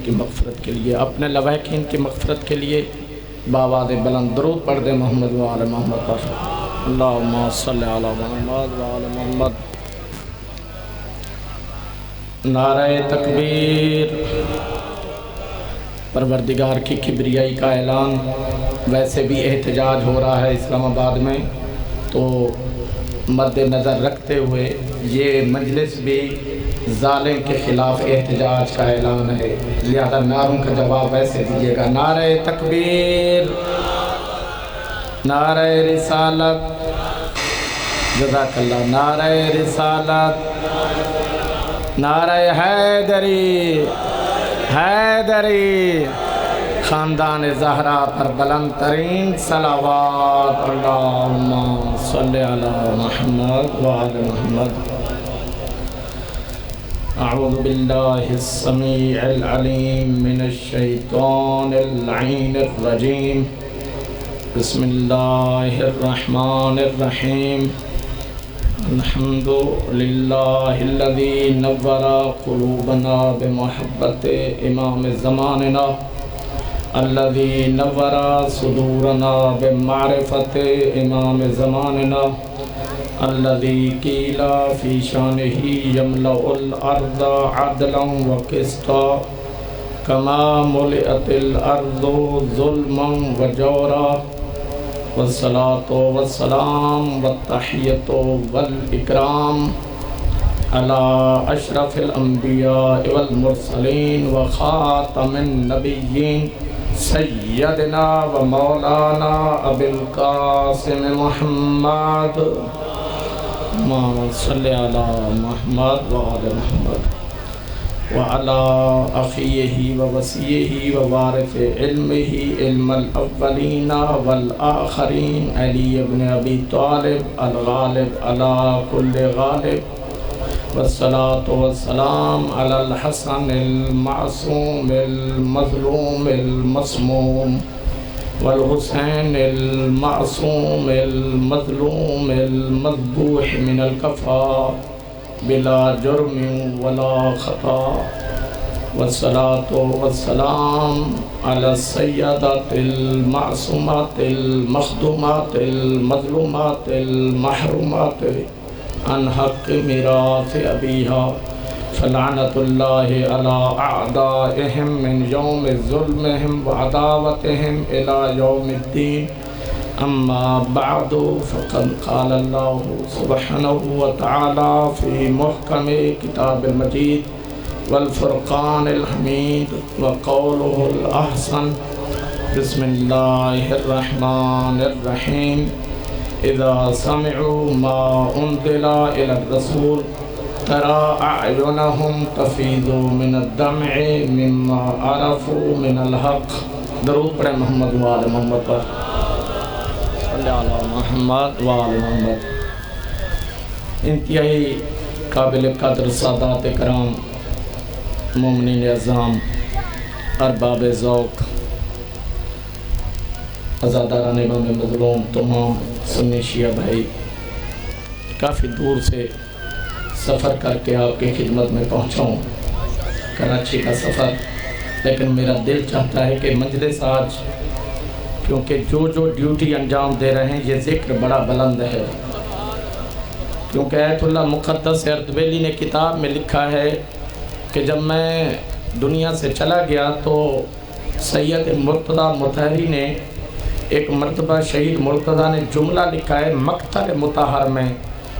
کی مغفرت کے لیے، اپنے لواحقین کی مغفرت کے لیے بآواز بلند درود پڑھ دیں محمد و آل محمد پر۔ اللہم صلی علی محمد و آل محمد۔ نعرہ تکبیر۔ پروردگار کی کبریائی کا اعلان۔ ویسے بھی احتجاج ہو رہا ہے اسلام آباد میں، تو مد نظر رکھتے ہوئے یہ مجلس بھی ظالم کے خلاف احتجاج کا اعلان ہے، لہذا نعروں کا جواب ویسے دیجیے گا۔ نعرہ تکبیر، نعرہ رسالت، جزاک اللہ، نعرہ رسالت، نعرہ حیدری، حیدری، خاندان زہرا پر بلند ترین صلوات۔ اللہم صلی علی محمد و آل محمد۔ اعوذ باللہ السمیع العلیم من الشیطان اللعین الرجیم، بسم اللہ الرحمن الرحیم۔ الحمد للہ الذی نور قلوبنا بمحبت امام زماننا، الذی نور صدورنا بمعرفت امام زماننا، الذی قیل فی شانہ یملأ الارض عدلا وقسطا کما ملئت الارض ظلما وجورا، والصلاة والسلام والتحیۃ والاکرام علی اشرف الانبیاء والمرسلین وخاتم النبیین سیدنا و مولانا ابی القاسم محمد، اللہم صلی علی محمد و آل محمد، وعلى أخيه ووصيه ووارث علمه علم الأولين والآخرين علي بن أبي طالب الغالب على كل غالب، والصلاة والسلام على الحسن المعصوم المظلوم المصموم، والحسين المعصوم المظلوم المذبوح من الكفار بلا جرم ولا خطا، والصلاة والسلام على السيدات المعصومات المخدومات المظلومات المحرومات عن حق میراث أبيها، فلعنة الله على أعدائهم من يوم ظلمهم وعداوتهم إلى يوم الدين، أما بعد، فقد قال الله سبحانه وتعالى في محكم كتاب المجيد والفرقان الحميد وقوله الأحسن، بسم الله الرحمن الرحيم، إذا سمعوا ما أنزل إلى الرسول ترى أعينهم تفيض من الدمع مما عرفوا من الحق۔ درود پڑھیں محمد و آل محمد پر، صلی علی محمد و آل محمد۔ انتہائی قابل قدر سادات کرام، مومنین اعظام، ارباب ذوق، عزاداران امام مظلوم، تمام سنی شیعہ بھائی، کافی دور سے سفر کر کے آپ کی خدمت میں پہنچا ہوں، کراچی کا سفر، لیکن میرا دل چاہتا ہے کہ مجلس آج، کیونکہ جو ڈیوٹی انجام دے رہے ہیں یہ ذکر بڑا بلند ہے، کیونکہ آیت اللہ مقدس اردبیلی نے کتاب میں لکھا ہے کہ جب میں دنیا سے چلا گیا تو سید مرتضیٰ مطہری نے ایک مرتبہ شہید مرتضیٰ نے جملہ لکھا ہے مقتل مطہر میں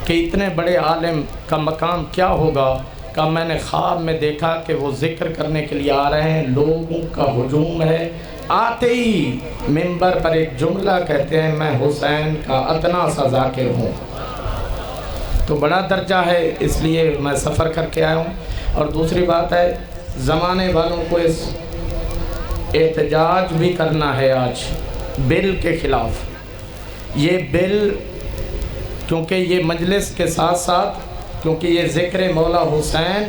کہ اتنے بڑے عالم کا مقام کیا ہوگا، کہ میں نے خواب میں دیکھا کہ وہ ذکر کرنے کے لیے آ رہے ہیں، لوگوں کا ہجوم ہے، آتے ہی منبر پر ایک جملہ کہتے ہیں میں حسین کا ادنا سا ذاکر ہوں، تو بڑا درجہ ہے، اس لیے میں سفر کر کے آیا ہوں۔ اور دوسری بات ہے زمانے والوں کو اس احتجاج بھی کرنا ہے آج بل کے خلاف، یہ بل کیونکہ یہ مجلس کے ساتھ ساتھ، کیونکہ یہ ذکر مولا حسین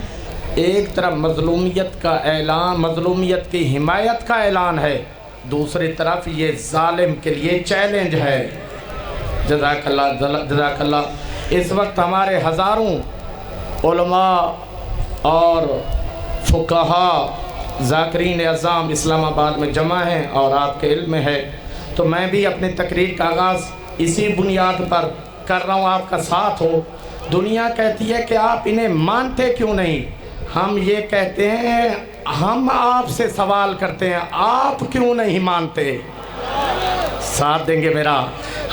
ایک طرف مظلومیت کا اعلان، مظلومیت کی حمایت کا اعلان ہے، دوسری طرف یہ ظالم کے لیے چیلنج ہے۔ جزاک اللہ، جزاک اللہ۔ اس وقت ہمارے ہزاروں علماء اور فقہا ذاکرین اعظام اسلام آباد میں جمع ہیں اور آپ کے علم میں ہے، تو میں بھی اپنی تقریر کا آغاز اسی بنیاد پر کر رہا ہوں، آپ کا ساتھ ہو۔ دنیا کہتی ہے کہ آپ انہیں مانتے کیوں نہیں؟ ہم یہ کہتے ہیں، ہم آپ سے سوال کرتے ہیں آپ کیوں نہیں مانتے؟ ساتھ دیں گے میرا؟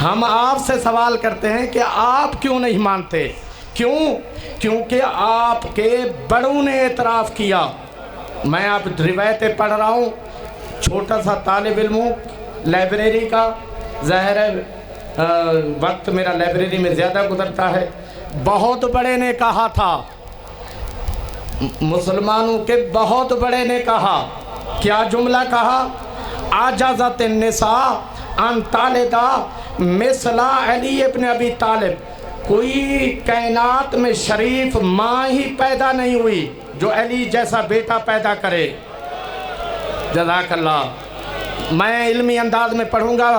ہم آپ سے سوال کرتے ہیں کہ آپ کیوں نہیں مانتے؟ کیوں؟ کیونکہ آپ کے بڑوں نے اعتراف کیا۔ میں اب روایتیں پڑھ رہا ہوں، چھوٹا سا طالب علم ہوں لائبریری کا، ظاہر ہے وقت میرا لائبریری میں زیادہ گزرتا ہے۔ بہت بڑے نے کہا تھا، مسلمانوں کے بہت بڑے نے کہا، کیا جملہ کہا؟ عجزت النساء ان تالدہ مثل علی ابن ابی طالب۔ کوئی کائنات میں شریف ماں ہی پیدا نہیں ہوئی جو علی جیسا بیٹا پیدا کرے۔ جزاک اللہ۔ میں علمی انداز میں پڑھوں گا،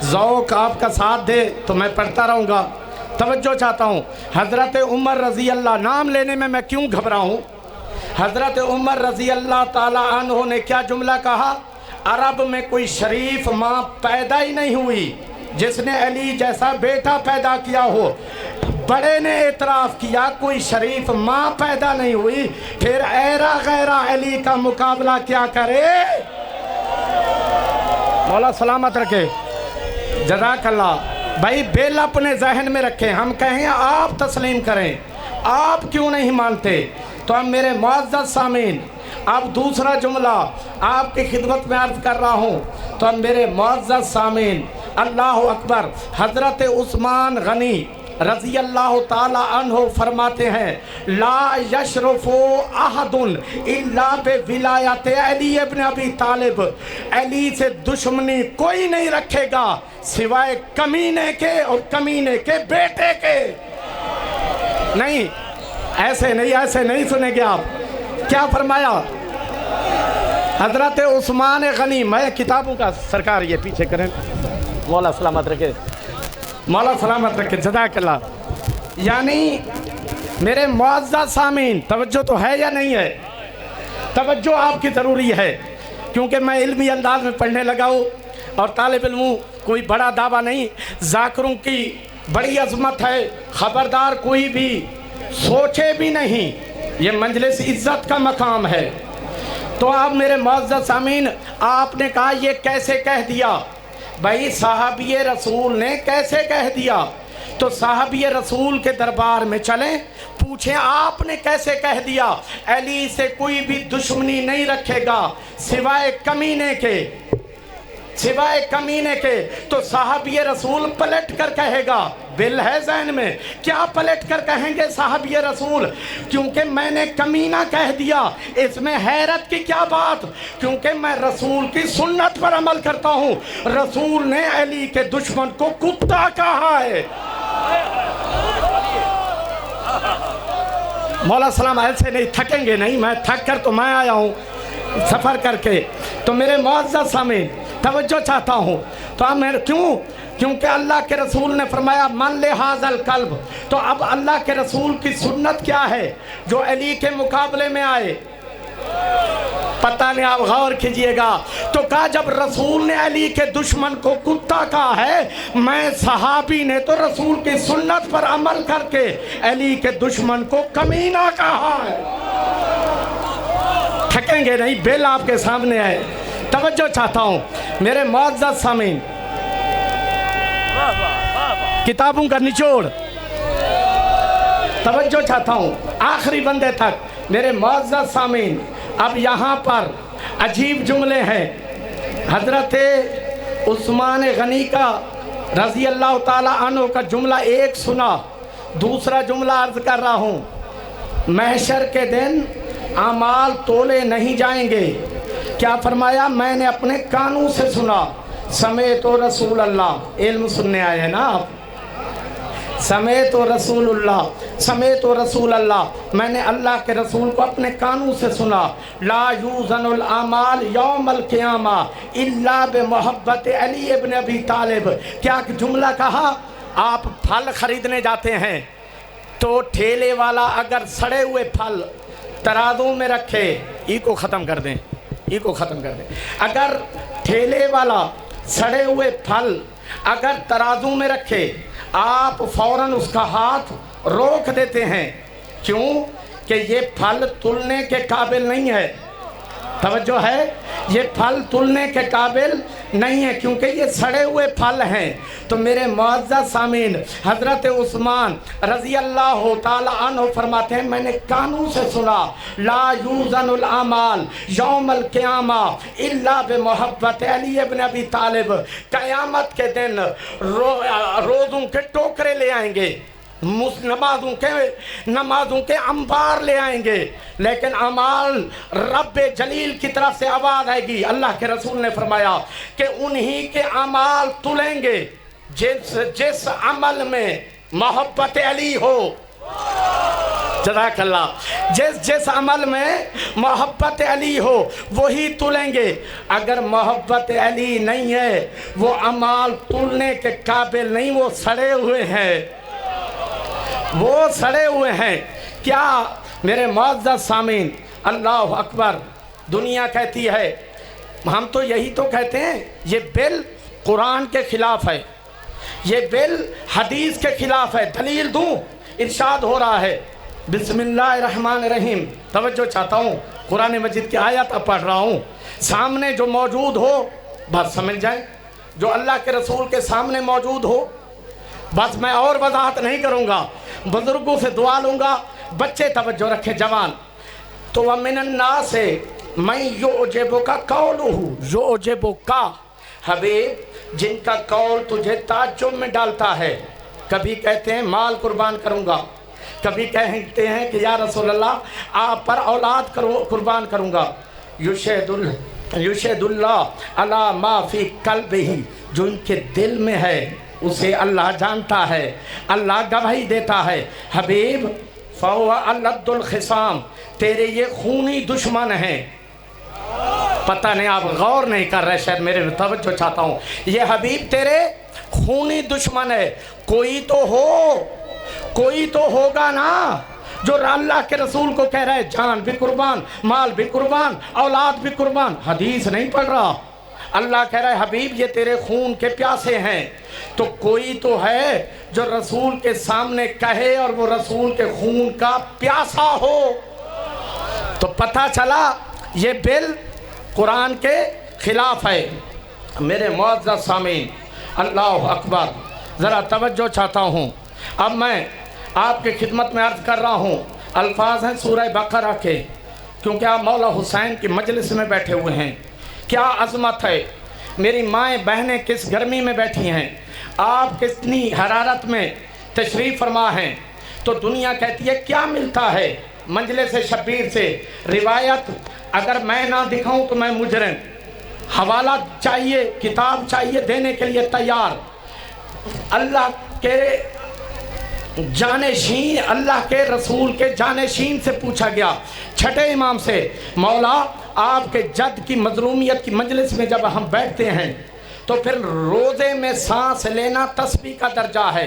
ذوق آپ کا ساتھ دے تو میں پڑھتا رہوں گا۔ توجہ چاہتا ہوں، حضرت عمر رضی اللہ، نام لینے میں کیوں گھبراؤں؟ حضرت عمر رضی اللہ تعالیٰ عنہ نے کیا جملہ کہا؟ عرب میں کوئی شریف ماں پیدا ہی نہیں ہوئی جس نے علی جیسا بیٹا پیدا کیا ہو۔ بڑے نے اعتراف کیا کوئی شریف ماں پیدا نہیں ہوئی، پھر ایرا غیرہ علی کا مقابلہ کیا کرے؟ مولا سلامت رکھے، جزاک اللہ۔ بھائی بیل اپنے ذہن میں رکھیں، ہم کہیں آپ تسلیم کریں، آپ کیوں نہیں مانتے؟ تو اب میرے معزز سامعین، اب دوسرا جملہ آپ کی خدمت میں عرض کر رہا ہوں، تو اب میرے معزز سامعین، اللہ اکبر۔ حضرت عثمان غنی رضی اللہ تعالی عنہ فرماتے ہیں، لا یشرف احد الا بولایت علی ابن ابی طالب۔ علی سے دشمنی کوئی نہیں رکھے گا سوائے کمینے کے اور کمینے کے بیٹے کے۔ نہیں، ایسے نہیں سنیں گے آپ۔ کیا فرمایا حضرت عثمان غنی؟ میں کتابوں کا سرکار یہ پیچھے کریں، مولا سلامت رکھے، مولا سلامت رکھے، جزاک اللہ۔ یعنی میرے معزز سامعین، توجہ تو ہے یا نہیں ہے؟ توجہ آپ کی ضروری ہے، کیونکہ میں علمی انداز میں پڑھنے لگا ہوں اور طالب علموں، کوئی بڑا دعویٰ نہیں، ذاکروں کی بڑی عظمت ہے، خبردار کوئی بھی سوچے بھی نہیں، یہ مجلس عزت کا مقام ہے۔ تو آپ میرے معزز سامعین، آپ نے کہا یہ کیسے کہہ دیا؟ بھائی صحابی رسول نے کیسے کہہ دیا؟ تو صحابی رسول کے دربار میں چلیں، پوچھیں آپ نے کیسے کہہ دیا علی سے کوئی بھی دشمنی نہیں رکھے گا سوائے کمینے کے، سوائے کمینے کے۔ تو صحابی رسول پلٹ کر کہے گا، بل ہے ذہن میں، کیا پلٹ کر کہیں گے صحابی رسول؟ کیونکہ میں نے کمینہ کہہ دیا، اس میں حیرت کی کیا بات؟ کیونکہ میں رسول کی سنت پر عمل کرتا ہوں۔ رسول نے علی کے دشمن کو کتا کہا ہے۔ مولا سلام ایسے نہیں تھکیں گے، نہیں میں تھک کر تو میں آیا ہوں سفر کر کے۔ تو میرے معزز سامعین، توجہ چاہتا ہوں، تو اب میں کیوں؟ کیونکہ اللہ کے رسول نے فرمایا من لہذا القلب۔ تو اب اللہ کے رسول کی سنت کیا ہے جو علی کے مقابلے میں آئے؟ پتہ نہیں، آپ غور کیجئے گا۔ تو کہا جب رسول نے علی کے دشمن کو کتا کہا ہے، میں صحابی نے تو رسول کی سنت پر عمل کر کے علی کے دشمن کو کمینہ کہا ہے۔ تھکیں گے نہیں، بیل آپ کے سامنے ہے۔ توجہ چاہتا ہوں میرے معزز سامعین، کتابوں کا نچوڑ، توجہ چاہتا ہوں آخری بندے تک میرے معزز سامعین۔ اب یہاں پر عجیب جملے ہیں۔ حضرت عثمان غنی کا رضی اللہ تعالی عنہ کا جملہ ایک سنا، دوسرا جملہ عرض کر رہا ہوں، محشر کے دن اعمال تولے نہیں جائیں گے۔ کیا فرمایا؟ میں نے اپنے کانوں سے سنا، سمیت رسول اللہ، علم سننے آئے ہیں نا آپ، سمیت رسول اللہ، سمیت رسول اللہ، میں نے اللہ کے رسول کو اپنے کانوں سے سنا، لا یوزن الاعمال یوم القیامہ الا بمحبت علی ابن ابی طالب۔ کیا جملہ کہا؟ آپ پھل خریدنے جاتے ہیں تو ٹھیلے والا اگر سڑے ہوئے پھل ترازو میں رکھے، ای کو ختم کر دیں، ये को ख़त्म कर दे। अगर ठेले वाला सड़े हुए फल अगर तराजू में रखे, आप फौरन उसका हाथ रोक देते हैं। क्यों? कि ये फल तुलने के काबिल नहीं है। तवज्जो है, ये फल तुलने के काबिल नहीं है क्योंकि ये सड़े हुए फल हैं। तो मेरे मुअज़्ज़ज़ सामीन, हज़रत उस्मान रज़ी अल्लाह ताला अन्हु फरमाते हैं, मैंने कानों से सुना, ला यूज़नुल अमाल यौमल क़ियामा इल्ला बिमुहब्बत अली इब्न अबी तालिब। क़यामत के दिन रोज़ों के टोकरे ले आएंगे, नमाजों के अंबार ले आएंगे, लेकिन अमाल रब जलील की तरफ से आवाज़ आएगी। अल्लाह के रसूल ने फरमाया कि उन्हीं के अमाल तुलेंगे जिस अमल में मोहब्बत अली हो। जज़ाकल्लाह। जिस अमल में मोहब्बत अली हो वही तुलेंगे। अगर मोहब्बत अली नहीं है, वो अमाल तुलने के काबिल नहीं, वो सड़े हुए हैं, वो सड़े हुए हैं। क्या मेरे मुअज़्ज़ज़ सामीन, अल्लाह अकबर। दुनिया कहती है, हम तो यही तो कहते हैं, ये बिल कुरान के खिलाफ है, ये बिल हदीस के खिलाफ है। दलील दूं? इरशाद हो रहा है, बिस्मिल्लाहिर्रहमानिर्रहीम। तवज्जो चाहता हूँ, कुरान मजीद की आयत अब पढ़ रहा हूँ, सामने जो मौजूद हो बस समझ जाए, जो अल्लाह के रसूल के सामने मौजूद हो बस। मैं और वजाहत नहीं करूँगा, बुजुर्गों से दुआ लूँगा, बच्चे तवज्जो रखें, जवान। तो वमिनन्नास से मैं युअजिबुका कौलुहु, युअजिबुका हबीब, जिनका कौल तुझे ताज्जुब में डालता है। कभी कहते हैं माल कुर्बान करूँगा, कभी कहते हैं कि या रसूल अल्लाह आप पर औलाद कुर्बान करूँगा। युशहिदुल्लाह अला मा फी क़ल्बिही, जो इनके दिल में है उसे अल्लाह जानता है, अल्लाह गवाही देता है। हबीब फ़हुव अलद्दुल ख़िसाम, तेरे ये खूनी दुश्मन हैं। पता नहीं आप गौर नहीं कर रहे, शायद मेरे में तवज्जो चाहता हूँ। ये हबीब तेरे खूनी दुश्मन है। कोई तो हो, कोई तो होगा ना जो अल्लाह के रसूल को कह रहा है जान भी कुर्बान, माल भी कुर्बान, औलाद भी कुर्बान। हदीस नहीं पढ़ रहा, अल्लाह कह रहा है हबीब ये तेरे खून के प्यासे हैं। तो कोई तो है जो रसूल के सामने कहे और वो रसूल के खून का प्यासा हो। तो पता चला ये बिल कुरान के खिलाफ है। मेरे मुअज़्ज़ज़ सामीन, अल्लाह अकबर। ज़रा तवज्जो चाहता हूँ। अब मैं आपके खिदमत में अर्ज़ कर रहा हूँ, अल्फाज हैं सूरह बकरा के, क्योंकि आप मौला हुसैन की मजलिस में बैठे हुए हैं। क्या अज़मत है। मेरी माएँ बहनें किस गर्मी में बैठी हैं, आप कितनी हरारत में तशरीफ़ फरमा हैं। तो दुनिया कहती है क्या मिलता है मजलिस शब्बीर से। रिवायत अगर मैं ना दिखाऊं तो मैं मुजरिम, हवाला चाहिए, किताब चाहिए, देने के लिए तैयार। अल्लाह के जानशीन, अल्लाह के रसूल के जानशीन से पूछा गया, छठे इमाम से, मौला आपके जद की मजलूमियत की मजलिस में जब हम बैठते हैं तो फिर रोज़े में सांस लेना तस्बीह का दर्जा है,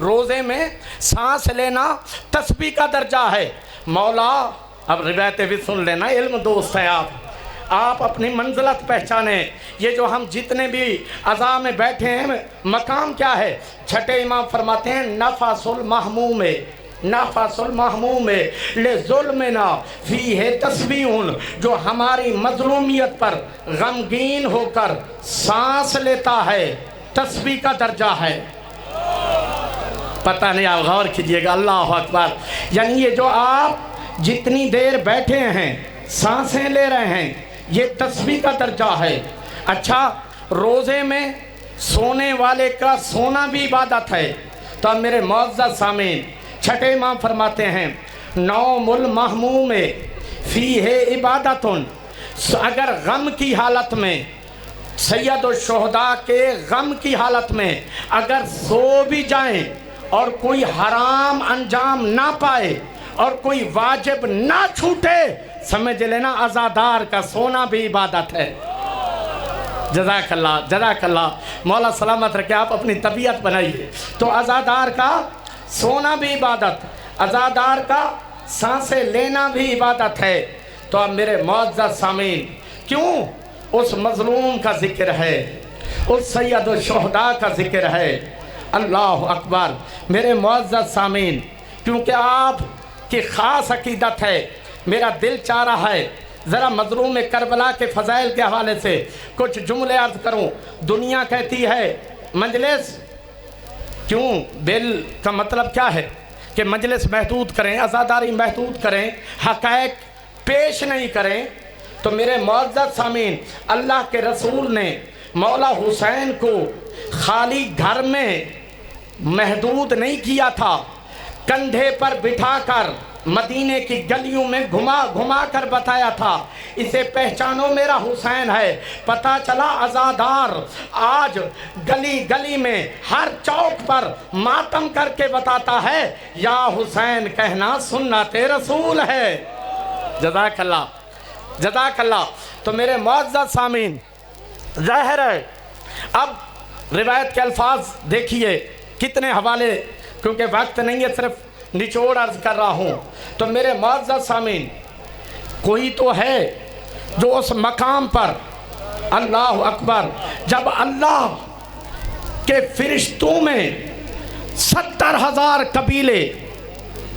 रोज़े में सांस लेना तस्बीह का दर्जा है। मौला, अब रिवायतें भी सुन लेना, इल्म दोस्त है आप अपनी मंजिलत पहचाने। ये जो हम जितने भी अज़ा में बैठे हैं, मकाम क्या है। छठे इमाम फरमाते हैं नफ़ासुल महमूम में, नफ़ासुल महमूम में ले ज़ुल्मना फ़ी है तस्बीहुन, जो हमारी मज़लूमियत पर गमगीन होकर सांस लेता है, तस्बीह का दर्जा है। पता नहीं, आप गौर कीजिएगा, अल्लाह अकबर। यानी ये जो आप जितनी देर बैठे हैं, सांसें ले रहे हैं, ये तस्बीह का दर्जा है। अच्छा, रोज़े में सोने वाले का सोना भी इबादत है। तो अब मेरे मुअज़्ज़ज़ सामीन, छठे इमाम फरमाते हैं नौमुल महमूम फ़ी है इबादतुन, अगर गम की हालत में, सैयद शुहदा के गम की हालत में अगर सो भी जाएं और कोई हराम अंजाम ना पाए और कोई वाजिब ना छूटे, समझ लेना अज़ादार का सोना भी इबादत है। जज़ाकल्लाह, जज़ाकल्लाह। मौला सलामत रखे, आप अपनी तबीयत बनाइए। तो अज़ादार का सोना भी इबादत, अज़ादार का सांसें लेना भी इबादत है। तो अब मेरे मुअज़्ज़ज़ सामीन, क्यों? उस मजलूम का जिक्र है, उस सैयद शुहदा का जिक्र है। अल्लाह अकबर। मेरे मुअज़्ज़ज़ सामीन, क्योंकि आप की ख़ास अक़ीदत है, मेरा दिल चाह रहा है ज़रा मज़लूम करबला के फ़ज़ाइल के हवाले से कुछ जुमले अर्ज़ करूँ। दुनिया कहती है मजलिस, क्यों? बिल का मतलब क्या है कि मजलिस महदूद करें, आज़ादारी महदूद करें, हक़ाइक़ पेश नहीं करें। तो मेरे मुअज़्ज़ज़ सामीन, अल्लाह के रसूल ने मौला हुसैन को खाली घर में महदूद नहीं किया था, कंधे पर बिठाकर मदीने की गलियों में घुमा घुमा कर बताया था, इसे पहचानो मेरा हुसैन है। पता चला आज़ादार आज गली गली में हर चौक पर मातम करके बताता है या हुसैन कहना सुन्नते रसूल है। जज़ाकल्लाह जज़ाकल्लाह। तो मेरे मुअज़्ज़ज़ सामीन, ज़ाहिर है अब रिवायत के अल्फाज देखिए कितने हवाले, क्योंकि वक्त नहीं है, सिर्फ निचोड़ अर्ज कर रहा हूँ। तो मेरे मुअज़्ज़ज़ सामीन, कोई तो है जो उस मकाम पर, अल्लाह अकबर, जब अल्लाह के फरिश्तों में 70,000 कबीले,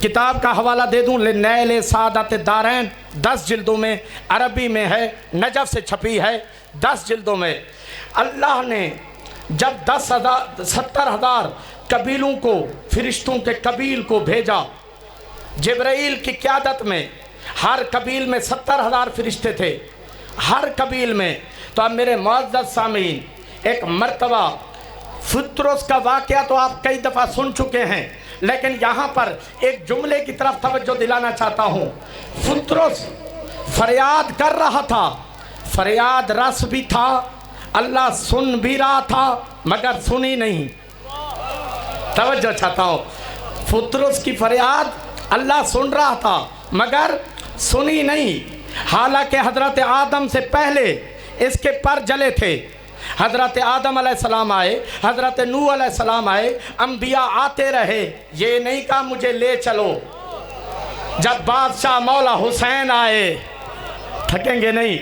किताब का हवाला दे दूँ, नैल सादत दारैन 10 जिल्दों में, अरबी में है, नजफ से छपी है 10 जिल्दों में। अल्लाह ने जब 70,000 कबीलों को, फरिश्तों के कबील को भेजा जिब्राइल की क़यादत में, हर कबील में 70,000 फरिश्ते थे, हर कबील में। तो अब मेरे मुअज़्ज़ज़ सामीन, एक मर्तबा फुत्रुस का वाक़या तो आप कई दफ़ा सुन चुके हैं, लेकिन यहाँ पर एक जुमले की तरफ तवज्जो दिलाना चाहता हूँ। फुत्रुस फरियाद कर रहा था, फरियाद रस भी था, अल्लाह सुन भी रहा था, मगर सुनी नहीं। तवज्जो चाहता हूँ, फुत्रुस की फरियाद अल्लाह सुन रहा था मगर सुनी नहीं। हालांकि हज़रत आदम से पहले इसके पर जले थे। हज़रत आदम अलैहिस्सलाम आए, हज़रत नूह अलैहिस्सलाम आए, अंबिया आते रहे, ये नहीं कहा मुझे ले चलो। जब बादशाह मौला हुसैन आए, थकेंगे नहीं,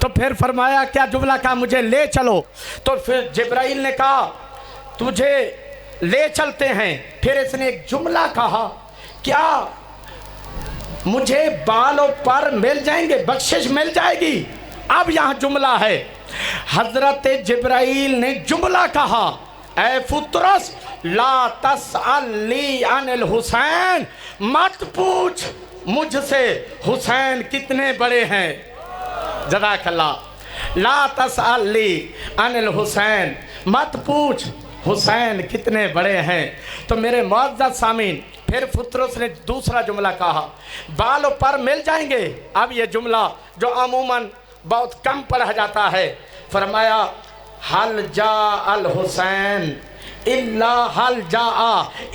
तो फिर फरमाया क्या जुमला कहा, मुझे ले चलो। तो फिर जिब्राइल ने कहा तुझे ले चलते हैं। फिर इसने एक जुमला कहा, क्या मुझे बालों पर मिल जाएंगे, बख्शिश मिल जाएगी। अब यहाँ जुमला है, हजरत जिब्राइल ने जुमला कहा, ऐ फुत्रुस ला तसअली अनिल हुसैन, मत पूछ मुझसे हुसैन कितने बड़े हैं। जज़ाकल्लाह। ला तसअली अनिल हुसैन, मत पूछ हुसैन कितने बड़े हैं। तो मेरे मुअज़्ज़ज़ सामीन, फिर फुत्रुस ने दूसरा जुमला कहा, बालों पर मिल जाएंगे। अब ये जुमला जो अमूमन बहुत कम पढ़ा जाता है, फरमाया हल जा अल हुसैन इल्ला हल जा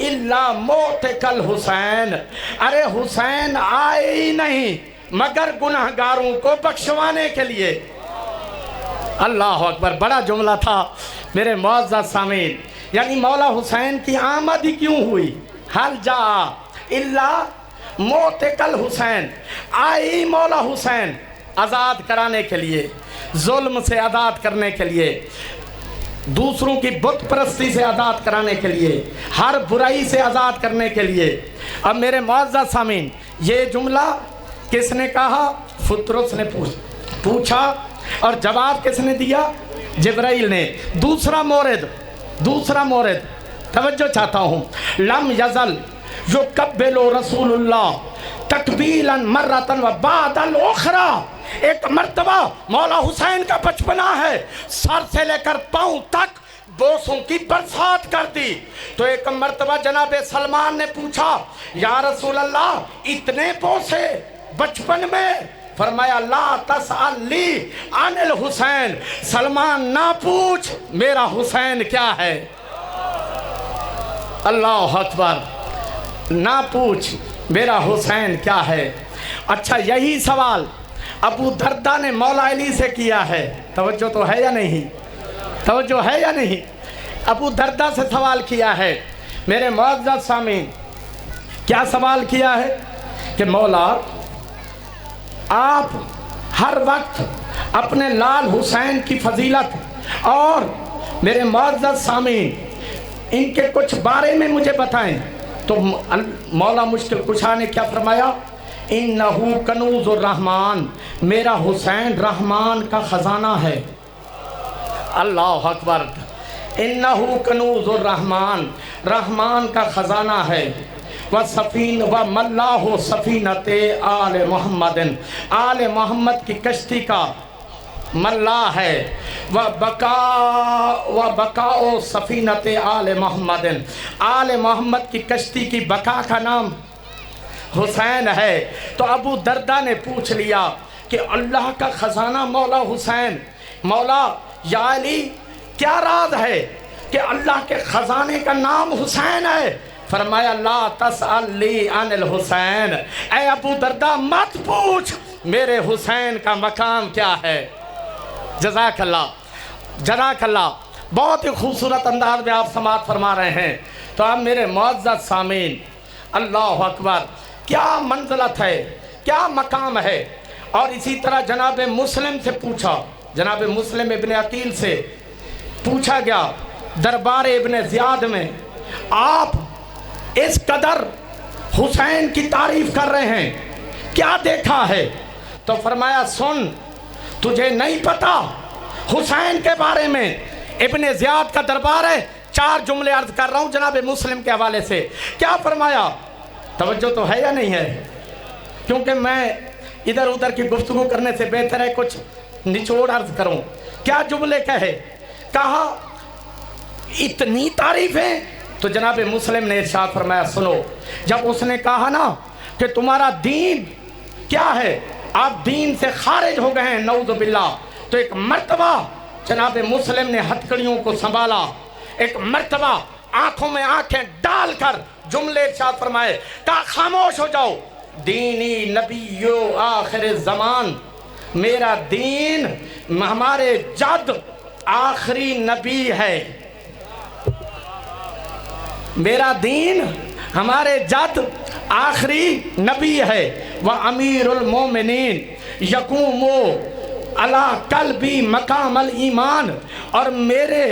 इल्ला मोतकल हुसैन। अरे हुसैन आए ही नहीं मगर गुनहगारों को बख्शवाने के लिए। अल्लाह अकबर। बड़ा जुमला था मेरे मुअज़्ज़ज़ सामीन, यानी मौला हुसैन की आमद ही क्यों हुई। हल जा इल्ला मोतकल हुसैन, आई मौला हुसैन आज़ाद कराने के लिए, जुल्म से आज़ाद करने के लिए, दूसरों की बुत परस्ती से आज़ाद कराने के लिए, हर बुराई से आज़ाद करने के लिए। अब मेरे मुअज़्ज़ज़ सामीन, ये जुमला किसने कहा? फुत्रुस ने पूछा और जवाब किसने दिया? जिब्राइल ने। दूसरा मोरद तवज्जो चाहता हूँ, लम यज़ल जो कब्बिलो रसूलुल्लाह तकबीलन मर्रतन व बादल उखरा। एक मर्तबा मौला हुसैन का बचपना है, सर से लेकर पाँव तक बोसों की बरसात कर दी। तो एक मर्तबा जनाबे सलमान ने पूछा, या रसूल अल्लाह इतने बोसे बचपन में? फरमाया ला तसअली अनिल हुसैन, सलमान ना पूछ मेरा हुसैन क्या है। अल्लाह अकबर। ना पूछ मेरा हुसैन क्या है। अच्छा, यही सवाल अबू दर्दा ने मौला अली से किया है। तवज्जो तो है या नहीं? तवज्जो है या नहीं? अबू दर्दा से सवाल किया है। मेरे मुअज़्ज़ज़ सामीन, क्या सवाल किया है कि मौला आप हर वक्त اپنے لال حسین کی فضیلت اور میرے معزز سامعین ان کے کچھ بارے میں مجھے بتائیں۔ تو مولا مشکل کشا نے کیا فرمایا؟ انہو کنوز الرحمن، میرا حسین رحمان کا خزانہ ہے۔ اللہ اکبر۔ انہو کنوز الرحمن، رحمان کا خزانہ ہے۔ وَسَفِينَ وَمَلَّاهُ سَفِينَةِ آلِ محمد، آل محمد کی کشتی کا ملا ہے۔ وَبَقَاءُ سَفِينَةِ آلِ محمد، آل محمد کی کشتی کی بقا کا نام حسین ہے۔ تو ابو دردہ نے پوچھ لیا کہ اللہ کا خزانہ مولا حسین، مولا یا علی کیا راز ہے کہ اللہ کے خزانے کا نام حسین ہے؟ فرمایا لا تسأل لی عن الحسین، اے ابو دردہ مت پوچھ میرے حسین کا مقام کیا ہے۔ جزاک اللہ، جزاک اللہ۔ بہت ہی خوبصورت انداز میں آپ سماعت فرما رہے ہیں۔ تو آپ میرے معزز سامعین، اللہ اکبر، کیا منزلت ہے، کیا مقام ہے۔ اور اسی طرح جناب مسلم سے پوچھا، جناب مسلم ابن عقیل سے پوچھا گیا دربار ابن زیاد میں، آپ اس قدر حسین کی تعریف کر رہے ہیں، کیا دیکھا ہے؟ تو فرمایا سن، تجھے نہیں پتا حسین کے بارے میں؟ ابن زیاد کا دربار ہے، 4 جملے عرض کر رہا ہوں جناب مسلم کے حوالے سے۔ کیا فرمایا؟ توجہ تو ہے یا نہیں ہے؟ کیونکہ میں ادھر ادھر کی گفتگو کرنے سے بہتر ہے کچھ نچوڑ عرض کروں۔ کیا جملے کہے؟ کہا اتنی تعریفیں؟ تو جناب مسلم نے ارشاد فرمایا سنو، جب اس نے کہا نا کہ تمہارا دین کیا ہے، آپ دین سے خارج ہو گئے ہیں نعوذ باللہ، تو ایک مرتبہ جناب مسلم نے ہتھکڑیوں کو سنبھالا، ایک مرتبہ آنکھوں میں آنکھیں ڈال کر جملے ارشاد فرمائے، کہا خاموش ہو جاؤ، دینی نبیو آخر الزمان، میرا دین ہمارے جد آخری نبی ہے، میرا دین ہمارے جد آخری نبی ہے۔ وَأَمِيرُ الْمُؤْمِنِينَ يَقُومُ عَلَىٰ قَلْبِي مَقَامَ الْإِيمَانِ، اور میرے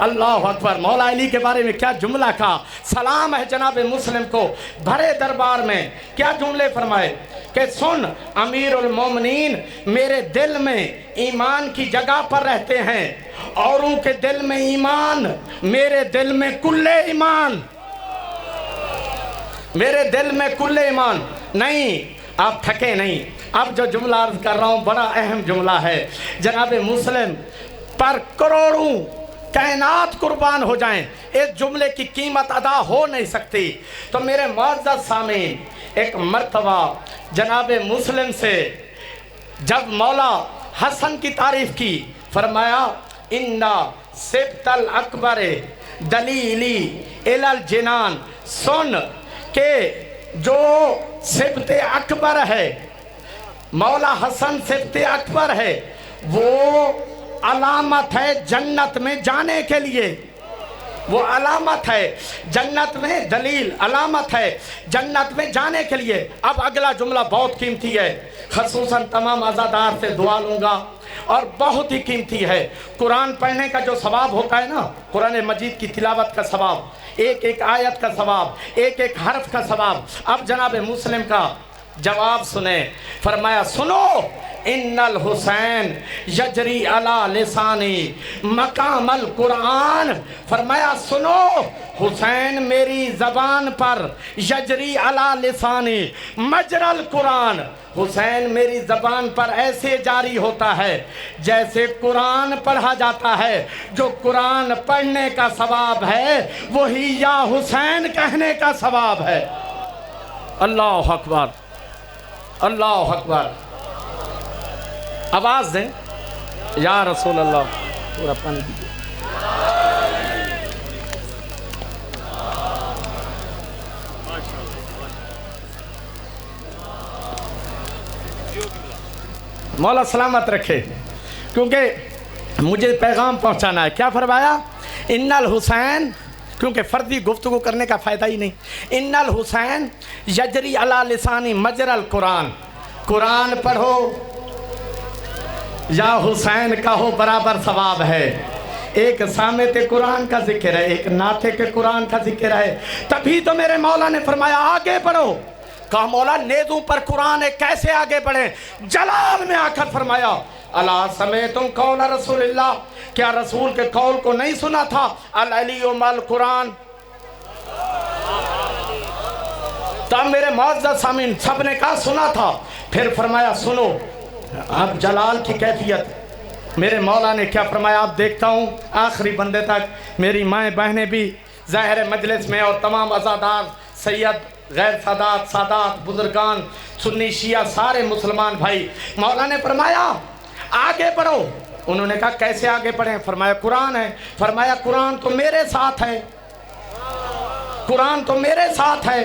اللہ اکبر مولا علی کے بارے میں کیا جملہ کہا۔ سلام ہے جناب مسلم کو بھرے دربار میں، کیا جملے فرمائے کہ سن امیر المومنین میرے دل میں ایمان کی جگہ پر رہتے ہیں، اوروں کے دل میں ایمان، میرے دل میں کل ایمان، میرے دل میں کل ایمان نہیں۔ آپ تھکے نہیں، اب جو جملہ عرض کر رہا ہوں بڑا اہم جملہ ہے، جناب مسلم پر کروڑوں کائنات قربان ہو جائیں، اس جملے کی قیمت ادا ہو نہیں سکتی۔ تو میرے معزز سامعین، ایک مرتبہ جناب مسلم سے جب مولا حسن کی تعریف کی، فرمایا اِنَّا سِبْتَ الْأَكْبَرِ دلیلی اِلَى الْجِنَان، سن کہ جو سبت اکبر ہے، مولا حسن سبت اکبر ہے، وہ علامت ہے جنت میں جانے کے لیے، وہ علامت ہے جنت میں، دلیل علامت ہے جنت میں جانے کے لیے۔ اب اگلا جملہ بہت قیمتی ہے، خصوصاً تمام عزادار سے دعا لوں گا اور بہت ہی قیمتی ہے۔ قرآن پڑھنے کا جو ثواب ہوتا ہے نا، قرآن مجید کی تلاوت کا ثواب، ایک ایک آیت کا ثواب، ایک ایک حرف کا ثواب۔ اب جناب مسلم کا جواب سنیں، فرمایا سنو ان الحسین یجری علی لسانی مقام القرآن، فرمایا سنو حسین میری زبان پر، یجری علی لسانی مجر القرآن، حسین میری زبان پر ایسے جاری ہوتا ہے جیسے قرآن پڑھا جاتا ہے۔ جو قرآن پڑھنے کا ثواب ہے وہی یا حسین کہنے کا ثواب ہے۔ اللہ اکبر، اللہ اکبر، آواز دیں یا رسول اللہ، پورا پانی دیجیے۔ مولا سلامت رکھے، کیونکہ مجھے پیغام پہنچانا ہے۔ کیا فرمایا؟ ان الحسین، کیونکہ فردی گفتگو کرنے کا فائدہ ہی نہیں، ان الحسین یجری علی لسانی مجر القرآن، قرآن پڑھو یا حسین کہو برابر ثواب ہے۔ ایک سامت قرآن کا ذکر ہے، ایک ناطق قرآن کا ذکر ہے۔ تبھی تو میرے مولا نے فرمایا آگے بڑھو۔ کہا مولا نیزوں پر قرآن ہے، کیسے آگے بڑھیں؟ جلال میں آ کر فرمایا الا سمعتم قول رسول اللہ، کیا رسول کے قول کو نہیں سنا تھا؟ العلی مال قرآن۔ تب میرے معزز سامعین سب نے کہا سنا تھا۔ پھر فرمایا سنو اب جلال کی کیفیت۔ میرے مولا نے کیا فرمایا؟ اب دیکھتا ہوں آخری بندے تک میری مائیں بہنیں بھی ظاہر مجلس میں، اور تمام عزادار، سید، غیر سادات، سادات، بزرگان، سنی شیعہ، سارے مسلمان بھائی۔ مولا نے فرمایا آگے بڑھو۔ انہوں نے کہا کیسے آگے بڑھیں؟ فرمایا قرآن ہے۔ فرمایا قرآن تو میرے ساتھ ہے، قرآن تو میرے ساتھ ہے۔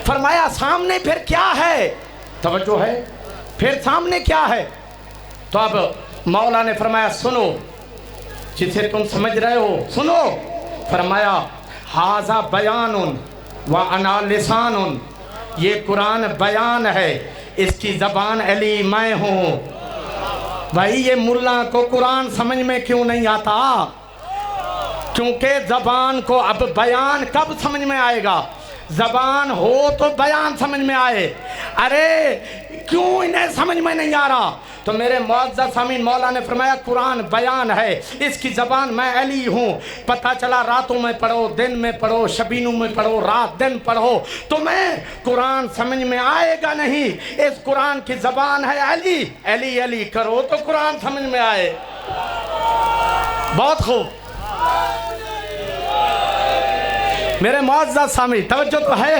فرمایا سامنے پھر کیا ہے؟ توجہ ہے، پھر سامنے کیا ہے؟ تو اب مولا نے فرمایا سنو، جسے تم سمجھ رہے ہو سنو۔ فرمایا ھذا بیان وانا لسان، یہ قرآن بیان ہے، اس کی زبان علی میں ہوں۔ بھائی یہ ملا کو قرآن سمجھ میں کیوں نہیں آتا؟ کیونکہ زبان کو اب بیان کب سمجھ میں آئے گا؟ زبان ہو تو بیان سمجھ میں آئے۔ ارے کیوں انہیں سمجھ میں نہیں آ رہا؟ تو میرے معزز سامعین مولا نے فرمایا قرآن بیان ہے، اس کی زبان میں علی ہوں۔ پتہ چلا راتوں میں پڑھو، دن میں پڑھو، شبینوں میں پڑھو، رات دن پڑھو، تمہیں قرآن سمجھ میں آئے گا نہیں۔ اس قرآن کی زبان ہے علی، علی علی کرو تو قرآن سمجھ میں آئے۔ بہت خوب میرے معزز سامعین، توجہ تو ہے؟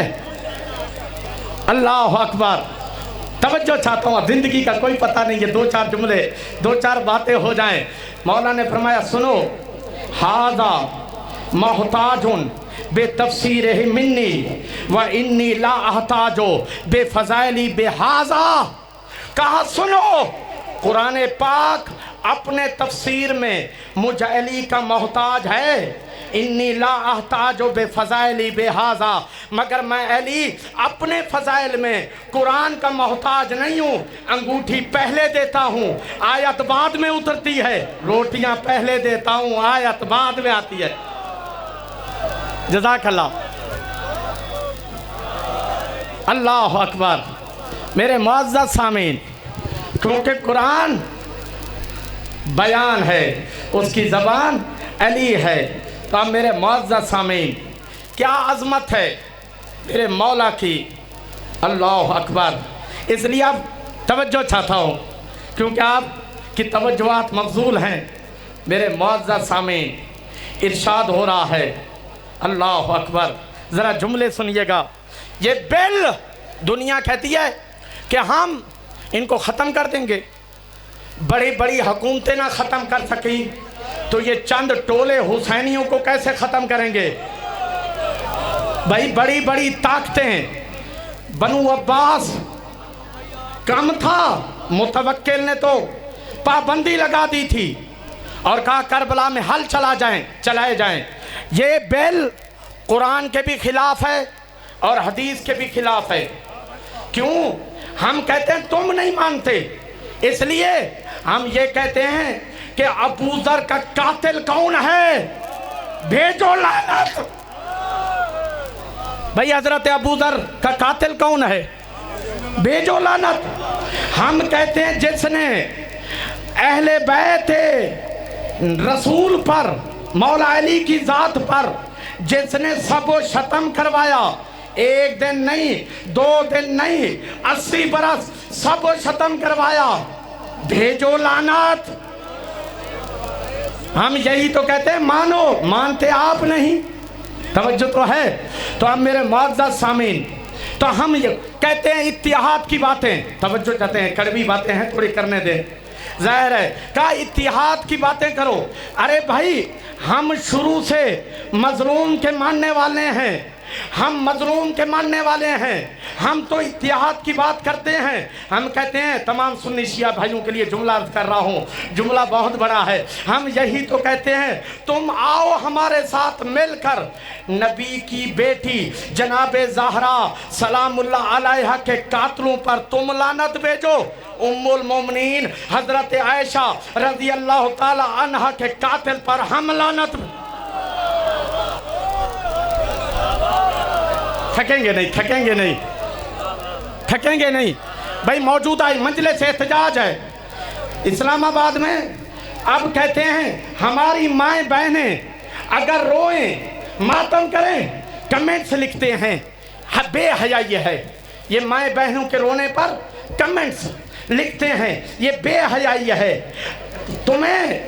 اللہ اکبر، توجہ چاہتا ہوں، زندگی کا کوئی پتہ نہیں ہے، دو چار جملے، دو چار باتیں ہو جائیں۔ مولا نے فرمایا سنو ھذا محتاج بے تفسیرہ منی و انی لا احتاج بے فضائلی بے ھذا۔ کہا سنو قرآن پاک اپنے تفسیر میں مجھ علی کا محتاج ہے، انی لا احتاج بے فضائلی بے ھذا، مگر میں علی اپنے فضائل میں قرآن کا محتاج نہیں ہوں۔ انگوٹھی پہلے دیتا ہوں، آیت بعد میں اترتی ہے، روٹیاں پہلے دیتا ہوں، آیت بعد میں آتی ہے۔ جزاک اللہ، اللہ اکبر۔ میرے معزز سامعین، کیونکہ قرآن بیان ہے، اس کی زبان علی ہے۔ تو اب میرے معزز سامعین کیا عظمت ہے میرے مولا کی، اللہ اکبر۔ اس لیے اب توجہ چاہتا ہوں کیونکہ آپ کی توجہات مبذول ہیں۔ میرے معزز سامعین ارشاد ہو رہا ہے، اللہ اکبر، ذرا جملے سنیے گا۔ یہ بل دنیا کہتی ہے کہ ہم ان کو ختم کر دیں گے، بڑی بڑی حکومتیں نہ ختم کر سکیں تو یہ چند ٹولے حسینیوں کو کیسے ختم کریں گے؟ بھائی بڑی بڑی طاقتیں، بنو عباس کم تھا، متوکل نے تو پابندی لگا دی تھی اور کہا کربلا میں حل چلائے جائیں۔ یہ بل قرآن کے بھی خلاف ہے اور حدیث کے بھی خلاف ہے۔ کیوں؟ ہم کہتے ہیں تم نہیں مانتے، اس لیے ہم یہ کہتے ہیں کہ ابو ذر کا قاتل کون ہے؟ بھیجو لعنت۔ بھئی حضرت ابو ذر کا قاتل کون ہے؟ بھیجو لعنت۔ ہم کہتے ہیں جس نے اہل بیت رسول پر، مولا علی کی ذات پر جس نے سب و شتم کروایا، ایک دن نہیں، دو دن نہیں، 80 برس سب و شتم کروایا، بھیجو لعنت۔ ہم یہی تو کہتے ہیں مانو، مانتے آپ نہیں۔ توجہ تو ہے؟ تو اب میرے معزز سامعین، تو ہم یہ کہتے ہیں اتحاد کی باتیں، توجہ چاہتے ہیں، کڑوی باتیں ہیں تھوڑی کرنے دیں، ظاہر ہے کہا اتحاد کی باتیں کرو۔ ارے بھائی ہم شروع سے مظلوم کے ماننے والے ہیں، ہم مظلوم کے ماننے والے ہیں، ہم تو اتحاد کی بات کرتے ہیں۔ ہم کہتے ہیں، تمام سنی شیعہ بھائیوں کے لیے جملہ عرض کر رہا ہوں، جملہ بہت بڑا ہے، ہم یہی تو کہتے ہیں، تم آؤ ہمارے ساتھ مل کر نبی کی بیٹی جناب زہرا سلام اللہ علیہا کے قاتلوں پر تم لعنت بھیجو، ام المومنین حضرت عائشہ رضی اللہ تعالی عنہ کے قاتل پر ہم لعنت تھکیں گے نہیں، تھکیں گے نہیں، تھکیں گے نہیں بھائی۔ موجودہ مجلس احتجاج ہے اسلام آباد میں، اب کہتے ہیں ہماری مائیں بہنیں اگر روئیں ماتم کریں، کمنٹس لکھتے ہیں، بے حیائی ہے یہ، مائیں بہنوں کے رونے پر کمنٹس لکھتے ہیں، یہ بے حیائی ہے۔ تمہیں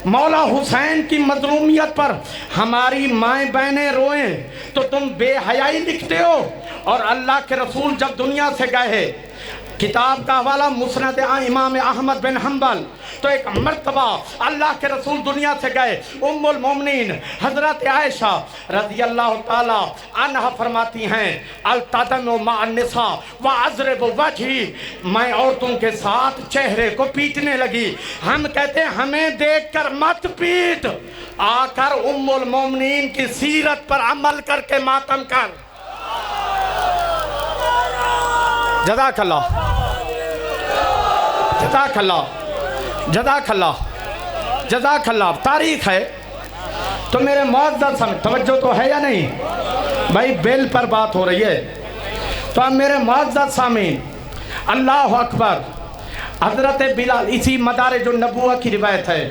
مولا حسین کی مظلومیت پر ہماری مائیں بہنیں روئیں تو تم بے حیائی لکھتے ہو، اور اللہ کے رسول جب دنیا سے گئے، کتاب کا حوالہ مسند امام احمد بن حنبل، تو ایک مرتبہ اللہ کے رسول دنیا سے گئے، ام المومنین حضرت عائشہ رضی اللہ تعالی عنہ فرماتی ہیں، التدم مع النساء واضرب وجہی، میں عورتوں کے ساتھ چہرے کو پیٹنے لگی۔ ہم کہتے ہیں ہمیں دیکھ کر مت پیٹ، آ کر ام المومنین کی سیرت پر عمل کر کے ماتم کر۔ جزاک اللہ، جزاک اللہ، جزاک اللہ، جزاک اللہ۔ تاریخ ہے تو میرے معزز سامنے توجہ تو ہے یا نہیں بھائی؟ بیل پر بات ہو رہی ہے تو اب میرے معزز سامعین، اللہ اکبر، حضرت بلال، اسی مدارج النبوہ کی روایت ہے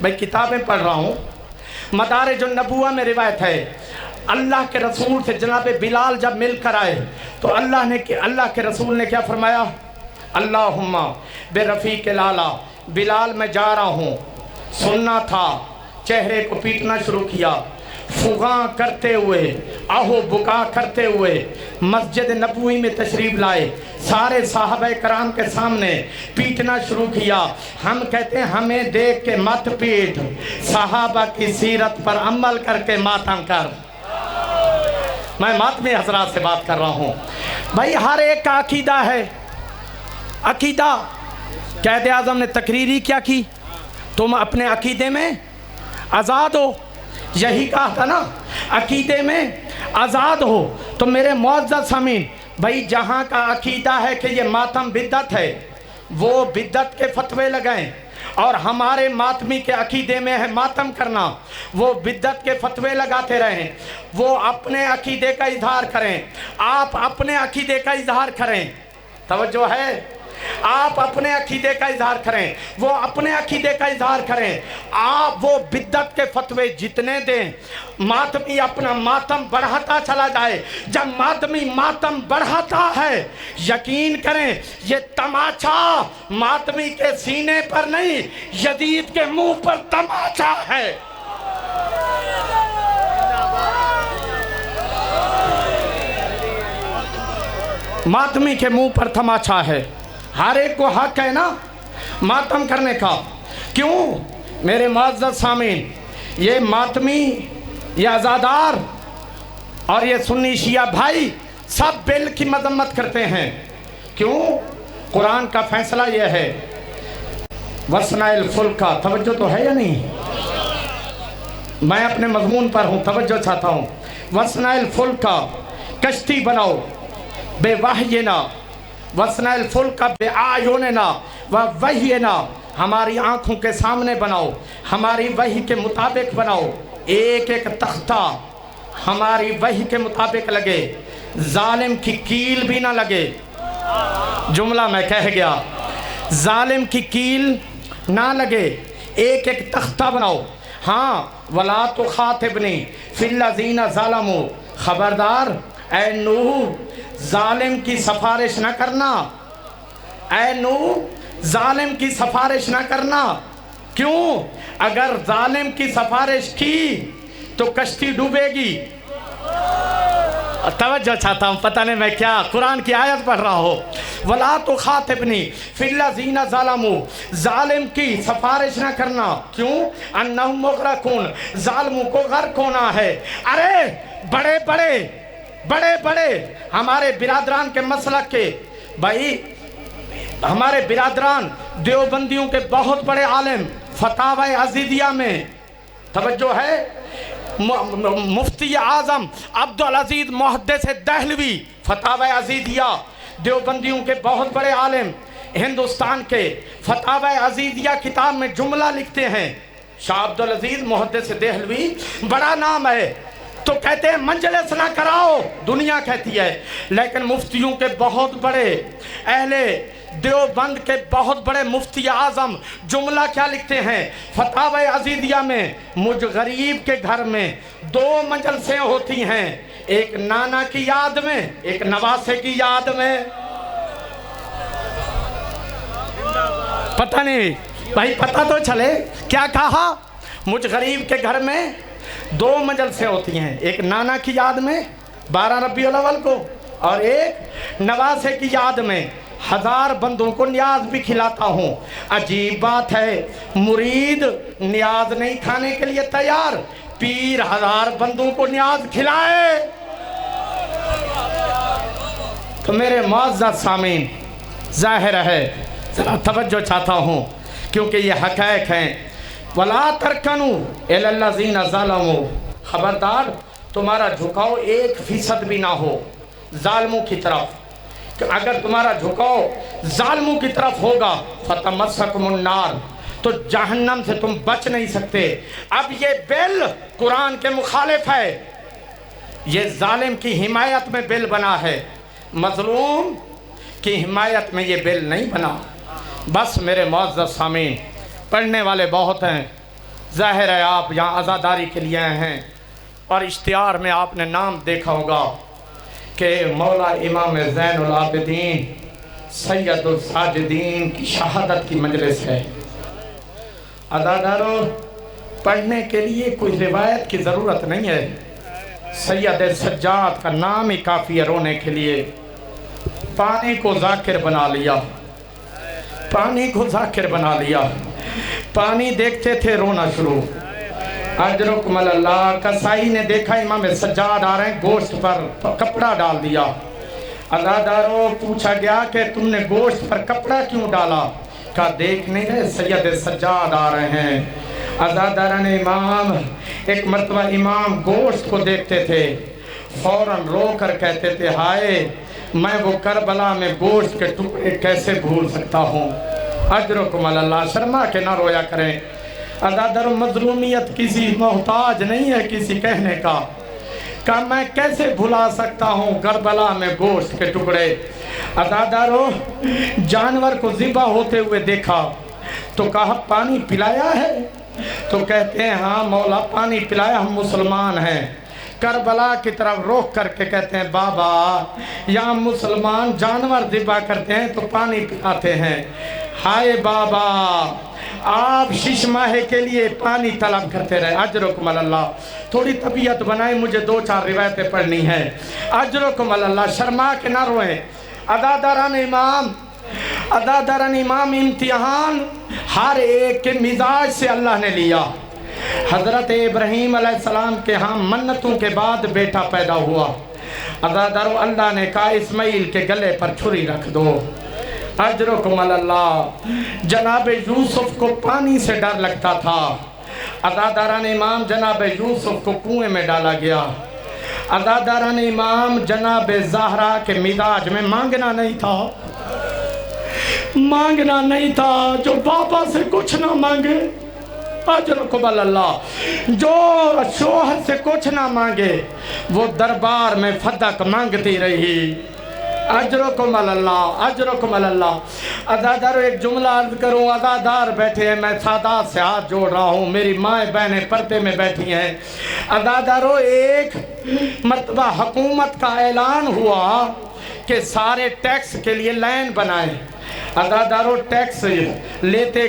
بھائی، کتابیں پڑھ رہا ہوں، مدارج النبوہ میں روایت ہے، اللہ کے رسول سے جناب بلال جب مل کر آئے تو اللہ کے رسول نے کیا فرمایا؟ اللہم بے رفیق لالا، بلال میں جا رہا ہوں، سننا تھا، چہرے کو پیٹنا شروع کیا، فغاں کرتے ہوئے، آہو بکا کرتے ہوئے مسجد نبوی میں تشریف لائے، سارے صحابہ کرام کے سامنے پیٹنا شروع کیا۔ ہم کہتے ہیں ہمیں دیکھ کے مت پیٹ، صحابہ کی سیرت پر عمل کر کے ماتم کر۔ میں ماتمی حضرات سے بات کر رہا ہوں بھائی، ہر ایک کا عقیدہ ہے، عقیدہ قائد اعظم نے تقریری کیا کی، تم اپنے عقیدے میں آزاد ہو، یہی کہا تھا نا، عقیدے میں آزاد ہو۔ تو میرے معزز سامعین بھائی، جہاں کا عقیدہ ہے کہ یہ ماتم بدعت ہے وہ بدعت کے فتوے لگائیں، اور ہمارے ماتمی کے عقیدے میں ہے ماتم کرنا، وہ بدعت کے فتوے لگاتے رہیں، وہ اپنے عقیدے کا اظہار کریں، آپ اپنے عقیدے کا اظہار کریں، توجہ ہے، آپ اپنے عقیدے کا اظہار کریں، وہ اپنے عقیدے کا اظہار کریں، آپ وہ بدعت کے فتوے جتنے دیں، ماتمی اپنا ماتم بڑھاتا چلا جائے۔ جب ماتمی ماتم بڑھاتا ہے، یقین کریں یہ تماچا ماتمی کے سینے پر نہیں، یزید کے منہ پر تماچا ہے۔ ماتمی کے منہ پر تماچا ہے، ہر ایک کو حق ہے نا ماتم کرنے کا۔ کیوں میرے معزز سامعین، یہ ماتمی، یہ عزادار اور یہ سنی شیعہ بھائی سب بل کی مذمت کرتے ہیں۔ کیوں؟ قرآن کا فیصلہ یہ ہے، وَصْنَعِ الْفُلْكَ، توجہ تو ہے یا نہیں؟ میں اپنے مضمون پر ہوں، توجہ چاہتا ہوں۔ وَصْنَعِ الْفُلْكَ، کشتی بناؤ، بے وحینا، وَصْنَعِ الْفُلْكَ بِأَعْيُنِنَا وَوَحْيِنَا، ہماری آنکھوں کے سامنے بناؤ، ہماری وحی کے مطابق بناؤ، ایک ایک تختہ ہماری وحی کے مطابق لگے، ظالم کی کیل بھی نہ لگے۔ جملہ میں کہہ گیا، ظالم کی کیل نہ لگے، ایک ایک تختہ بناؤ۔ ہاں، وَلَا تُخَاطِبْنِي فِي الَّذِينَ ظَلَمُوا، خبردار اے نوح، ظالم کی سفارش نہ کرنا، اے نوح ظالم کی سفارش نہ کرنا۔ کیوں؟ اگر ظالم کی سفارش کی تو کشتی ڈوبے گی۔ توجہ چاہتا ہوں، پتہ نہیں میں کیا قرآن کی آیت پڑھ رہا ہو، وَلَا تُخَاطِبْنِي فِي الَّذِينَ ظَلَمُوا، ظالم کی سفارش نہ کرنا۔ کیوں؟ اَنَّهُمْ مُغْرَقُونَ، ظالموں کو غرق ہونا ہے۔ ارے بڑے بڑے बड़े बड़े हमारे बिरादरान के मसलक के, भाई हमारे बिरादरान देवबंदियों के बहुत बड़े आलिम फतावा अजीदिया में तवज्जो है, मुफ्ती आज़म अब्दुल अजीज मुहद्दिस दहलवी फतावा अजीदिया, देवबंदियों के बहुत बड़े आलिम हिंदुस्तान के फतावा अजीदिया किताब में जुमला लिखते हैं। शाह अब्दुल अजीज मुहद्दिस दहलवी बड़ा नाम है, तो कहते हैं मंजलिस ना कराओ, दुनिया कहती है, लेकिन मुफ्तियों के बहुत बड़े अहले देवबंद के बहुत बड़े मुफ्ती आज़म जुमला क्या लिखते हैं फतावा अजीदिया में, मुझ गरीब के घर में 2 मंजिलें होती हैं, एक नाना की याद में, एक नवासे की याद में। पता नहीं भाई, पता तो चले क्या कहा। मुझ गरीब के घर में 2 मंजिलें होती हैं, एक नाना की याद में 12 रबीउल अव्वल को, और एक नवासे की याद में 1000 बंदों को न्याज भी खिलाता हूँ। अजीब बात है, मुरीद न्याज नहीं खाने के लिए तैयार, पीर 1000 बंदों को न्याज खिलाए। तो मेरे मुअज़्ज़ज़ सामीन, ज़ाहिर है ज़रा तवज्जो चाहता हूँ क्योंकि ये हक़ाइक़ हैं। वला तरकनू इलल्लज़ीना ज़लमू, खबरदार तुम्हारा झुकाव 1% भी ना हो जालिमों की तरफ, कि अगर तुम्हारा झुकाव जालिमों की तरफ होगा फतमस्सकुमुन्नार, तो जहन्नम से तुम बच नहीं सकते। अब ये बिल कुरान के मुखालिफ है, ये जालिम की हिमायत में बिल बना है, मजलूम की हिमायत में ये बिल नहीं बना। बस मेरे मुअज़्ज़ज़ सामीन, पढ़ने वाले बहुत हैं, ज़ाहिर है आप यहाँ आज़ादारी के लिए आए हैं, और इश्तिहार में आपने नाम देखा होगा कि मौला इमाम ज़ैनुल आबिदीन सैयदुल साजिदीन की शहादत की मजलिस है। अज़ादारों, पढ़ने के लिए कोई रिवायत की ज़रूरत नहीं है, सैयद सज्जाद का नाम ही काफ़ी है रोने के लिए। पानी को ज़ाकिर बना लिया, पानी को ज़ाकिर बना लिया, पानी देखते थे रोना शुरू। अजरुकमल्लाह, कसाई ने देखा इमाम सज्जाद आ रहे हैं, गोश्त पर कपड़ा डाल दिया। अज़ादारों, पूछा गया कि तुमने गोश्त पर कपड़ा क्यों डाला? कहा देख नहीं रहे सैयद सज्जाद आ रहे हैं। अज़ादारान इमाम, एक मरतबा इमाम गोश्त को देखते थे, फौरन रो कर कहते थे हाय मैं वो करबला में गोश्त के टुकड़े कैसे भूल सकता हूँ। अजरुकमल्लाह, शर्मा के ना रोया करें। अज़ादारों, मज़लूमियत किसी मोहताज नहीं है किसी कहने का मैं कैसे भुला सकता हूँ करबला में गोश्त के टुकड़े। अज़ादारों, जानवर को ज़िबा होते हुए देखा तो कहा पानी पिलाया है? तो कहते हैं हाँ मौला पानी पिलाया, हम मुसलमान हैं। करबला की तरफ रोक करके कहते हैं बाबा यहाँ मुसलमान जानवर ज़िबा करते हैं तो पानी पिलाते हैं, हाय बाबा आप 6 माह के लिए पानी तलब करते रहे। अजरुकमल्लाह, थोड़ी तबीयत बनाए, मुझे 2-4 रिवायतें पढ़नी है। अजरुकमल्लाह, शर्मा के ना रोएं। अज़ादारान इमाम, अज़ादारान इमाम, इम्तिहान हर एक के मिजाज से अल्लाह ने लिया। हज़रत इब्राहीम अलैहिस्सलाम के यहाँ मन्नतों के बाद बेटा पैदा हुआ। अज़ादारों, अल्लाह ने कहा इस्माइल के गले पर छुरी रख दो। अजरुकमल्लाह, जनाब यूसुफ को पानी से डर लगता था। अज़ादारान इमाम, जनाब यूसुफ को कुएं में डाला गया। अज़ादारान इमाम, जनाब ज़हरा के मिजाज में मांगना नहीं था, मांगना नहीं था, जो बाबा से कुछ ना मांगे। अजरुकमल्लाह, जो शोहर से कुछ ना मांगे वो दरबार में फदक मांगती रही। अजरुकमल्लाह, अजरुकमल्लाह। अज़ादारों, एक जुमला अर्ज करूँ, अज़ादार बैठे हैं, मैं सादात से हाथ जोड़ रहा हूँ, मेरी माएँ बहनें पर्दे में बैठी हैं। अज़ादारों, एक मरतबा हुकूमत का ऐलान हुआ कि सारे टैक्स के लिए लाइन बनाएं। अज़ादारों, टैक्स लेते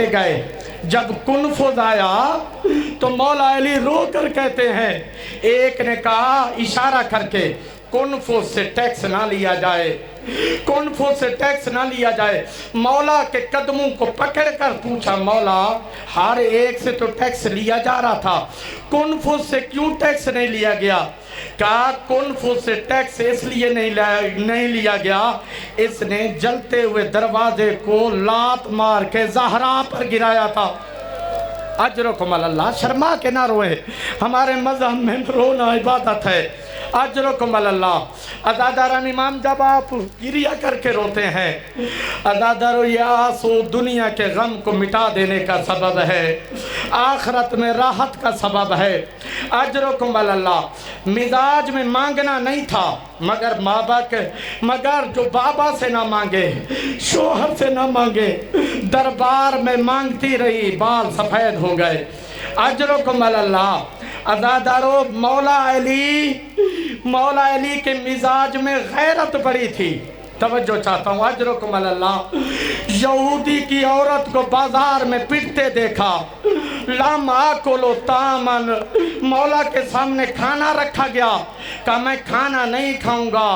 गए, जब कुनफुज़ आया तो मौला अली रो कर कहते हैं, एक ने कहा इशारा करके कुनफुज़ से टैक्स ना लिया जाए, कुनफू से टैक्स ना लिया जाए। मौला के कदमों को पकड़ कर पूछा, मौला हर एक से तो टैक्स लिया जा रहा था, कुनफू से क्यों टैक्स नहीं लिया गया? कहा कुनफू से टैक्स इसलिए नहीं लिया गया, इसने जलते हुए दरवाजे को लात मार के ज़हरा पर गिराया था। अजरकुम अल्लाह, शर्मा के ना रोए, हमारे मज़हब में रोना इबादत है। अजरकुम अल्लाह। अदादारान इमाम जब आप गिरिया करके रोते हैं, अदादारो ये आंसू दुनिया के गम को मिटा देने का सबब है, आखिरत में राहत का सबब है। अजरकुम अल्लाह। मिजाज में मांगना नहीं था, मगर जो बाबा से ना मांगे, शोहर से ना मांगे, दरबार में मांगती रही, बाल सफ़ेद हो गए। अजरकुम अल्लाह। अज़ादारो मौला अली के मिजाज में गैरत बड़ी थी। तवज्जो चाहता हूँ, अजरकुम अल्लाह। यहूदी की औरत को बाजार में पिटते देखा, लाम आकुलो तामन, मौला के सामने खाना रखा गया, कहा मैं खाना नहीं खाऊंगा।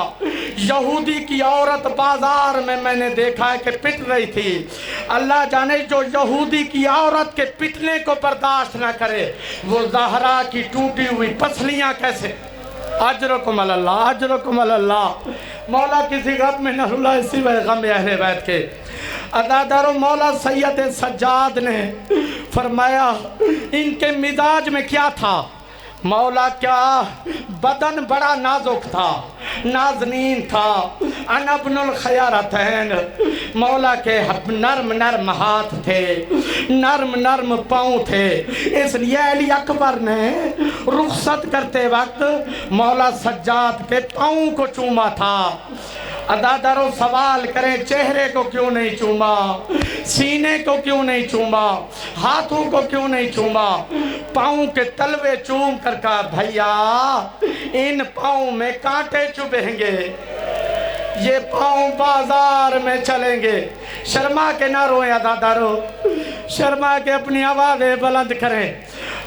यहूदी की औरत बाजार में मैंने देखा है कि पिट रही थी। अल्लाह जाने जो यहूदी की औरत के पिटने को बर्दाश्त ना करे, वो ज़हरा की टूटी हुई पसलियाँ कैसे। अजरकुम अल्लाह, अजरकुम अल्लाह। मौला किसी गम में न रुलाए सिवाय गम अहले बैत के। अदादारो मौला सैयद सज्जाद ने फरमाया इनके मिजाज में क्या था। मौला क्या बदन बड़ा नाजुक था, नाज़नीन था, अनबनुल खयारतैन। मौला के नर्म नर्म हाथ थे, नर्म नर्म पाँव थे, इसलिए अली अकबर ने रुखसत करते वक्त मौला सज्जाद के पाँव को चूमा था। अदादारो सवाल करें, चेहरे को क्यों नहीं चूमा, सीने को क्यों नहीं चूमा, हाथों को क्यों नहीं चूमा, पाँव के तलवे चूम कर कहा भैया इन पाँव में कांटे चुभेंगे, ये पाँव बाजार में चलेंगे। शर्मा के ना रोए अदादारो, शर्मा के अपनी आवाज़ें बुलंद करें।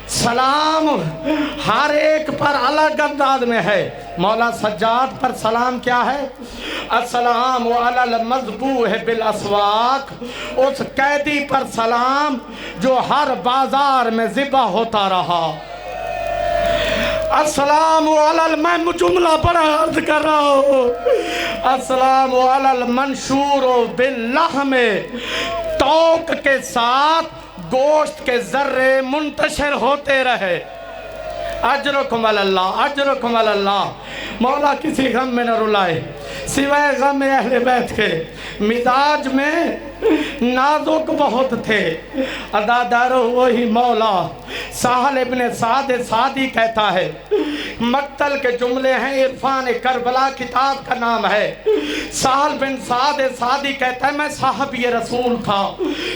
सलाम हर एक पर अलग अंदाज में है। मौला सज्जाद पर सलाम क्या है? अस्सलाम अलल मज़बूह बिल अस्वाक, उस कैदी पर सलाम जो हर बाजार में ज़िबा होता रहा। अस्सलाम अलल, मैं जुमला बड़ा अर्ज कर रहा हूँ, अस्सलाम अलल मंशूर बिल्लहम, तौक के साथ गोश्त के जर्रे मुंतशिर होते रहे। अजरकुम अल्लाह, अजरकुम अल्लाह। मौला किसी गम में न रुलाए सिवाय गम अहले बैत के। मिजाज में नाजुक बहुत थे। अदादारो वही मौला। साहल इब्न साद सादी कहता है, मक्तल के जुमले हैं, इरफान करबला किताब का नाम है। साहल बिन साद सादी कहता है मैं साहबी रसूल था,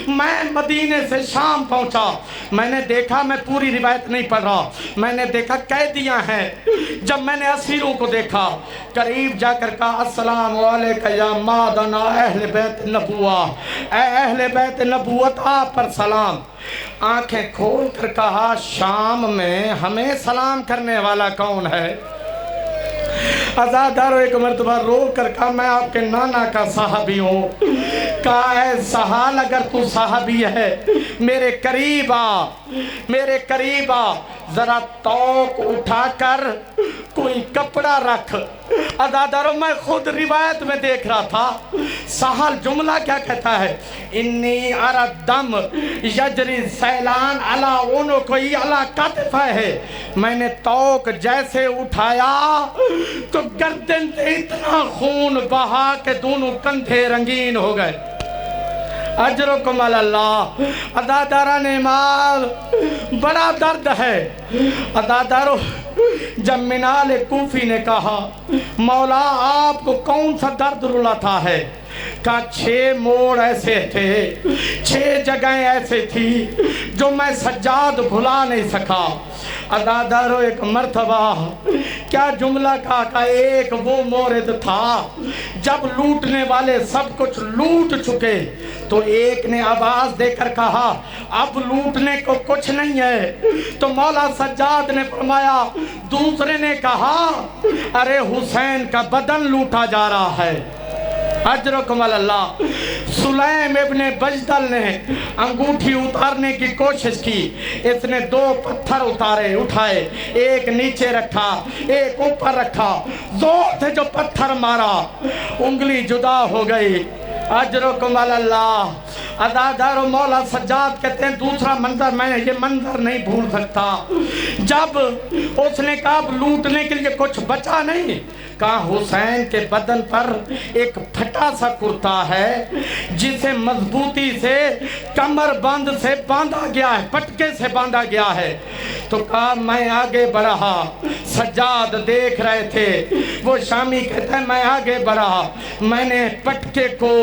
मैं मदीने से शाम पहुंचा, मैंने देखा, मैं पूरी रिवायत नहीं पढ़ रहा, मैंने देखा कैदियां हैं। जब मैंने असीरों को देखा, करीब जाकर कहा अस्सलाम वालेका या मादना अहले बैत नबुआ, अहले बैत नबुवत आप पर सलाम। आंखें खोल कर कहा शाम में हमें सलाम करने वाला कौन है? अज़ादारो एक मरतबा रो कर कहा मैं आपके नाना का साहबी हूँ। कहा है सहाल अगर तू साहबी है मेरे करीब आ, मेरे करीब आ, जरा तौक उठाकर कोई कपड़ा रख। अज़ादारो मैं खुद रिवायत में देख रहा था, सहाल जुमला क्या कहता है, इन्नी अरा दम यजरी सैलान अला उनो कोई अला कतफ है। मैंने तौक जैसे उठाया तो गर्दन से इतना खून बहा के दोनों कंधे रंगीन हो गए। अजरकुम अल्लाह। अदादारा ने माल बड़ा दर्द है। अदादारो जब मिनाल कूफी ने कहा मौला आपको कौन सा दर्द रुलाता है, का 6 मोड़ ऐसे थे, 6 जगह ऐसे थी जो मैं सज्जाद भुला नहीं सका। अदादारो एक मर्तबा क्या जुमला का एक वो मोरद था जब लूटने वाले सब कुछ लूट चुके तो एक ने आवाज देकर कहा अब लूटने को कुछ नहीं है। तो मौला सज्जाद ने फरमाया, दूसरे ने कहा अरे हुसैन का बदन लूटा जा रहा है। अजरकुम अल्लाह। सुलैम इब्ने बजदल ने अंगूठी उतारने की कोशिश की, इसने 2 पत्थर उठाए, एक नीचे रखा, एक ऊपर रखा, जोर से जो पत्थर मारा उंगली जुदा हो गई। अजरकुम अल्लाह। अदादार मौला सज्जाद कहते हैं दूसरा मंजर, मैं ये मंजर नहीं भूल सकता। जब उसने कहा लूटने के लिए कुछ बचा नहीं, कहा हुसैन के बदन पर एक फटा सा कुर्ता है जिसे मजबूती से कमर बंद से बांधा गया है, पटके से बांधा गया है। तो कहा मैं आगे बढ़ा, सज्जाद देख रहे थे, वो शामी कहता है मैं आगे बढ़ा, मैंने पटके को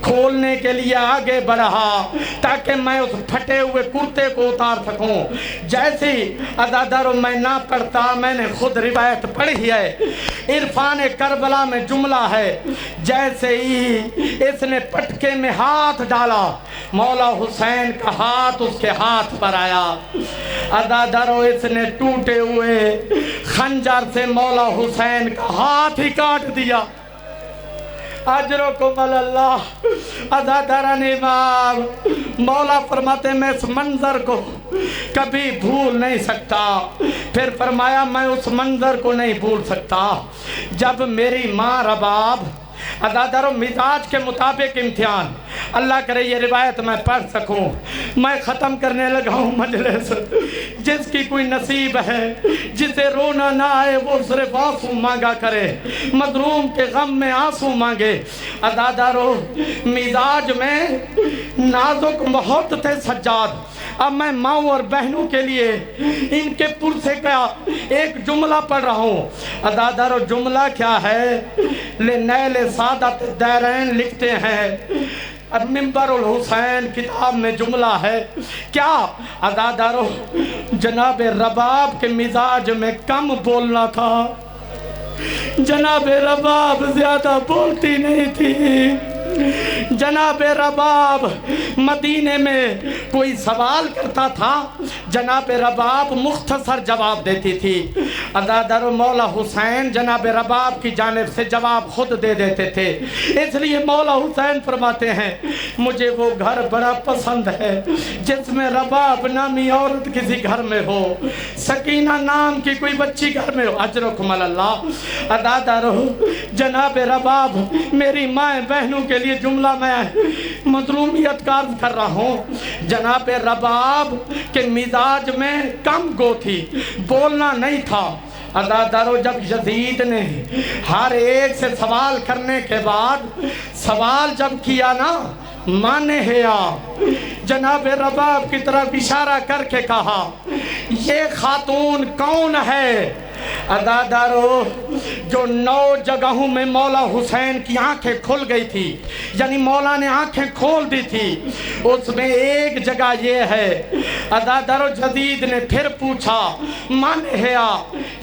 खोलने के लिए आगे बढ़ा ताकि मैं उस फटे हुए कुर्ते को उतार सकूं। जैसे अदादारो मैं ना पढ़ता, मैंने खुद रिवायत पढ़ी है, इरफान करबला में जुमला है, जैसे ही इसने पटके में हाथ डाला मौला हुसैन का हाथ उसके हाथ पर आया। अदादारो इसने टूटे हुए खंजर से मौला हुसैन का हाथ ही काट दिया। अजरकुम अल्लाह। अदादारा ने इमाम मौला फरमाते मैं इस मंजर को कभी भूल नहीं सकता। फिर फरमाया मैं उस मंजर को नहीं भूल सकता जब मेरी माँ रबाब, अदादारों मिजाज के मुताबिक इम्तिहान, अल्लाह करे ये रिवायत मैं पढ़ सकूं। मैं ख़त्म करने लगा हूँ मजलिस। जिसकी कोई नसीब है, जिसे रोना ना आए वो सिर्फ आंसू मांगा करे, मजलूम के गम में आंसू मांगे। अदादारों मिजाज में नाजुक बहुत थे सज्जाद। अब मैं माँओं और बहनों के लिए इनके पुर से क्या एक जुमला पढ़ रहा हूँ। अदादारों जुमला क्या है? ले नैले सादत दैरैन लिखते हैं, अब मिंबरुल हुसैन किताब में जुमला है क्या? अदादारों जनाब रबाब के मिजाज में कम बोलना था, जनाब रबाब ज्यादा बोलती नहीं थी। जनाब रबाब मदीने में कोई सवाल करता था, जनाब रबाब मुख्तसर जवाब देती थी। अदादार मौला हुसैन जनाब रबाब की जानिब से जवाब खुद दे देते थे। इसलिए मौला हुसैन फरमाते हैं मुझे वो घर बड़ा पसंद है जिसमें रबाब नामी औरत किसी घर में हो, सकीना नाम की कोई बच्ची घर में हो। अजरकुम अल्लाह। अदादार जनाब रबाब मेरी माँ बहनों के लिए जुमला मैं मजलूमियत कार्य कर रहा हूँ। जनाब रबाब के मिजाज में कम गो थी, बोलना नहीं था। अदादारो जब यजीद ने हर एक से सवाल करने के बाद सवाल जब किया ना, माने है जनाब रबाब की तरफ इशारा करके कहा ये खातून कौन है? अदादारो जो 9 जगहों में मौला हुसैन की आंखें खुल गई थी, यानी मौला ने आंखें खोल दी थी, उसमें एक जगह ये है। अदादारो जदीद ने फिर पूछा माने है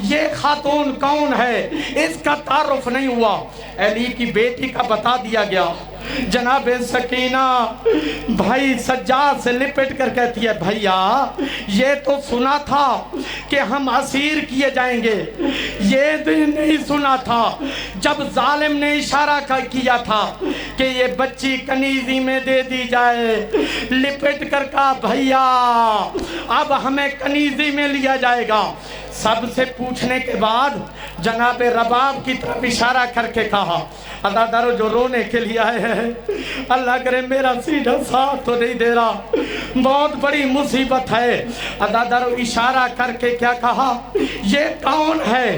ये खातून कौन है? इसका तारुफ नहीं हुआ, अली की बेटी का बता दिया गया। जनाब सकीना भाई सज्जाद से लिपट कर कहती है भैया ये तो सुना था कि हम असीर किए जाएंगे, ये भी नहीं सुना था जब जालिम ने इशारा किया था कि ये बच्ची कनीजी में दे दी जाए। लिपट कर कहा भैया अब हमें कनीजी में लिया जाएगा। सबसे पूछने के बाद जनाब रबाब की तरफ इशारा करके कहा अदादारो जो रोने के लिए आए हैं अल्लाह करे मेरा सीधा साथ तो नहीं दे रहा, बहुत बड़ी मुसीबत है। अदादारो इशारा करके क्या कहा ये कौन है?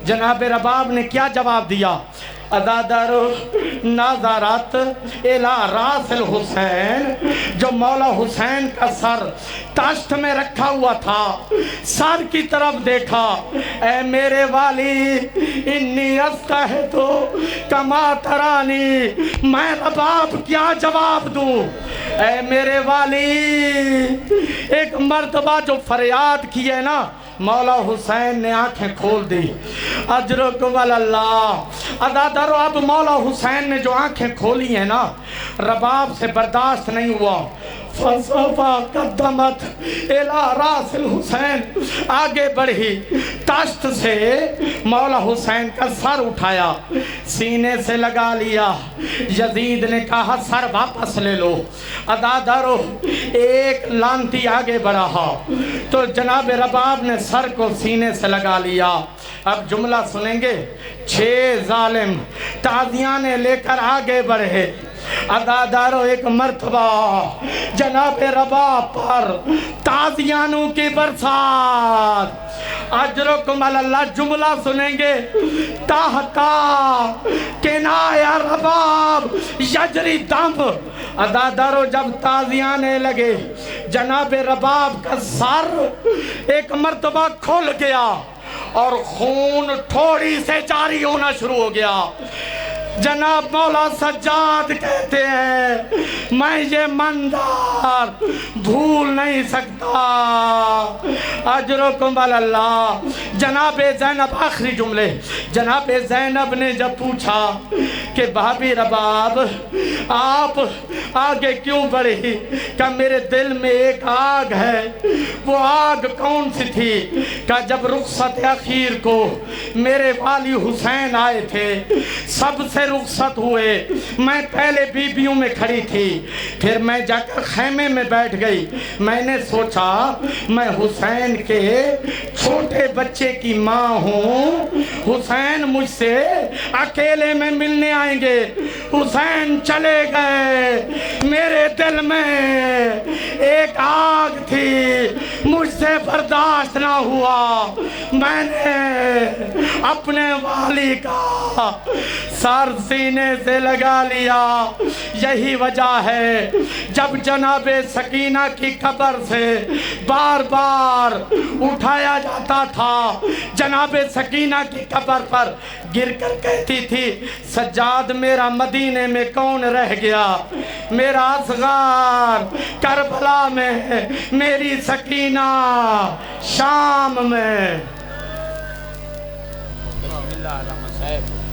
जनाब रबाब ने क्या जवाब दिया? अदादारो नाज़ारत इला रासिल हुसैन, जो मौला हुसैन का सर तश्त में रखा हुआ था, सर की तरफ देखा। ए मेरे वाली इन्नी अस्ताहे तो कमा तरानी, मैं रबाब क्या जवाब दूं? ए मेरे वाली एक मर्तबा जो फरियाद की है ना, मौला हुसैन ने आंखें खोल दी। अजरकुम अल्लाह। अदादारो अब मौला हुसैन ने जो आंखें खोली हैं ना, रबाब से बर्दाश्त नहीं हुआ। फसफा कदमत इला रासिल हुसैन, आगे बढ़ी, تشت سے مولا حسین کا سر اٹھایا، سینے سے لگا لیا۔ یزید نے کہا سر واپس لے لو۔ عزادارو ایک لانتی آگے بڑھا تو جناب رباب نے سر کو سینے سے لگا لیا۔ اب جملہ سنیں گے، 6 ظالم تازیانے لے کر آگے بڑھے۔ عزادارو ایک مرتبہ جناب رباب پر تازیانوں کی برسات۔ اجرکم اللہ، جملہ سنیں گے، تحتا کنایا رباب یجری دم۔ عزادارو جب تازیانے لگے، جناب رباب کا سر ایک مرتبہ کھل گیا اور خون تھوڑی سے جاری ہونا شروع ہو گیا۔ جناب مولا سجاد کہتے ہیں میں یہ منظر بھول نہیں سکتا۔ اجرکم اللہ۔ جناب زینب، آخری جملے، جناب زینب نے جب پوچھا کہ بھابی رباب آپ آگے کیوں بڑھی، کہ میرے دل میں ایک آگ ہے۔ وہ آگ کون سی تھی؟ کہ جب رخصت اخیر کو میرے والی حسین آئے تھے، سب سے رخصت ہوئے، میں پہلے بیبیوں میں کھڑی تھی، پھر میں جا کر خیمے میں بیٹھ گئی۔ میں نے سوچا میں حسین کے چھوٹے بچے کی ماں ہوں، حسین مجھ سے اکیلے میں ملنے آئیں گے۔ حسین چلے گئے، میرے دل میں ایک آگ تھی، مجھ سے برداشت نہ ہوا، میں نے اپنے والی کا سر سینے سے لگا لیا۔ یہی وجہ ہے جب جناب سکینہ کی قبر سے بار بار اٹھایا جاتا تھا، جناب سکینہ کی قبر پر گر کر کہتی تھی سجاد میرا مدینے میں کون رہ گیا، میرا اصغر کربلا میں، میری سکینہ شام میں۔ بسم اللہ الرحمن الرحیم۔